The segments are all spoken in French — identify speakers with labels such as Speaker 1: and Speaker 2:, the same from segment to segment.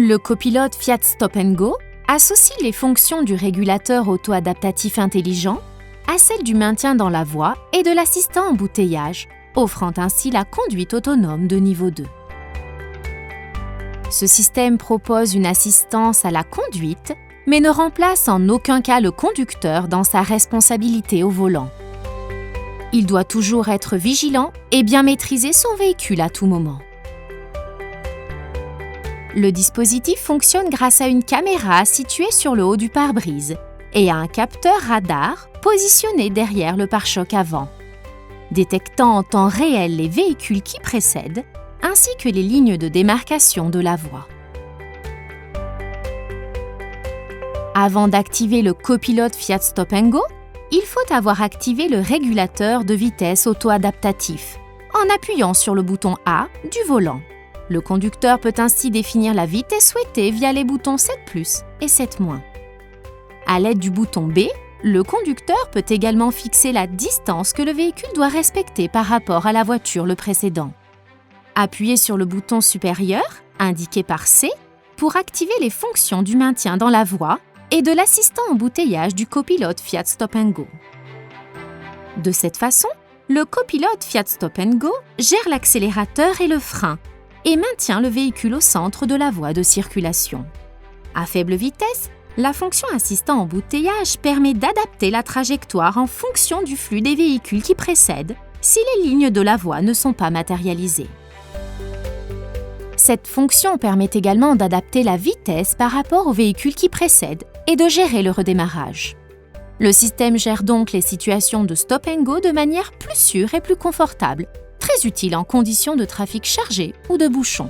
Speaker 1: Le copilote Fiat Stop & Go associe les fonctions du régulateur auto-adaptatif intelligent à celles du maintien dans la voie et de l'assistant embouteillage, offrant ainsi la conduite autonome de niveau 2. Ce système propose une assistance à la conduite, mais ne remplace en aucun cas le conducteur dans sa responsabilité au volant. Il doit toujours être vigilant et bien maîtriser son véhicule à tout moment. Le dispositif fonctionne grâce à une caméra située sur le haut du pare-brise et à un capteur radar positionné derrière le pare-choc avant, détectant en temps réel les véhicules qui précèdent ainsi que les lignes de démarcation de la voie. Avant d'activer le copilote Fiat Stop & Go, il faut avoir activé le régulateur de vitesse auto-adaptatif en appuyant sur le bouton A du volant. Le conducteur peut ainsi définir la vitesse souhaitée via les boutons 7+, et 7-. À l'aide du bouton B, le conducteur peut également fixer la distance que le véhicule doit respecter par rapport à la voiture le précédant. Appuyez sur le bouton supérieur, indiqué par C, pour activer les fonctions du maintien dans la voie et de l'assistant embouteillage du copilote Fiat Stop & Go. De cette façon, le copilote Fiat Stop & Go gère l'accélérateur et le frein et maintient le véhicule au centre de la voie de circulation. À faible vitesse, la fonction assistant embouteillage permet d'adapter la trajectoire en fonction du flux des véhicules qui précèdent si les lignes de la voie ne sont pas matérialisées. Cette fonction permet également d'adapter la vitesse par rapport aux véhicules qui précèdent et de gérer le redémarrage. Le système gère donc les situations de stop & go de manière plus sûre et plus confortable, très utile en conditions de trafic chargé ou de bouchons.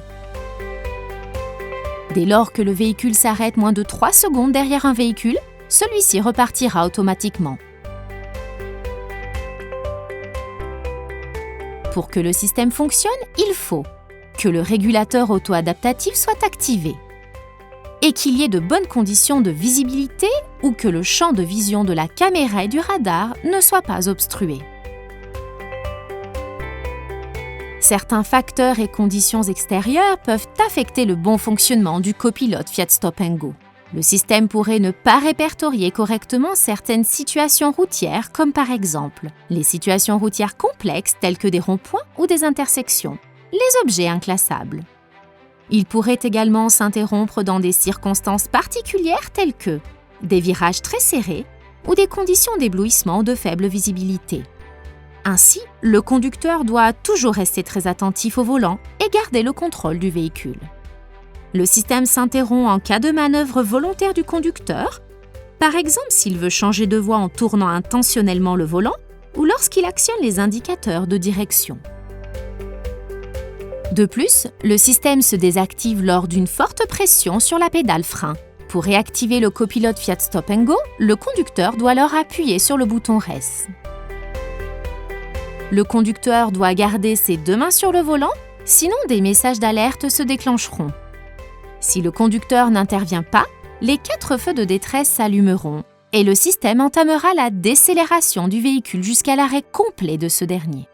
Speaker 1: Dès lors que le véhicule s'arrête moins de 3 secondes derrière un véhicule, celui-ci repartira automatiquement. Pour que le système fonctionne, il faut que le régulateur auto-adaptatif soit activé et qu'il y ait de bonnes conditions de visibilité ou que le champ de vision de la caméra et du radar ne soit pas obstrué. Certains facteurs et conditions extérieures peuvent affecter le bon fonctionnement du copilote Fiat Stop & Go. Le système pourrait ne pas répertorier correctement certaines situations routières, comme par exemple les situations routières complexes telles que des ronds-points ou des intersections, les objets inclassables. Il pourrait également s'interrompre dans des circonstances particulières telles que des virages très serrés ou des conditions d'éblouissement de faible visibilité. Ainsi, le conducteur doit toujours rester très attentif au volant et garder le contrôle du véhicule. Le système s'interrompt en cas de manœuvre volontaire du conducteur, par exemple s'il veut changer de voie en tournant intentionnellement le volant ou lorsqu'il actionne les indicateurs de direction. De plus, le système se désactive lors d'une forte pression sur la pédale frein. Pour réactiver le copilote Fiat Stop & Go, le conducteur doit alors appuyer sur le bouton RES. Le conducteur doit garder ses 2 mains sur le volant, sinon des messages d'alerte se déclencheront. Si le conducteur n'intervient pas, les 4 feux de détresse s'allumeront et le système entamera la décélération du véhicule jusqu'à l'arrêt complet de ce dernier.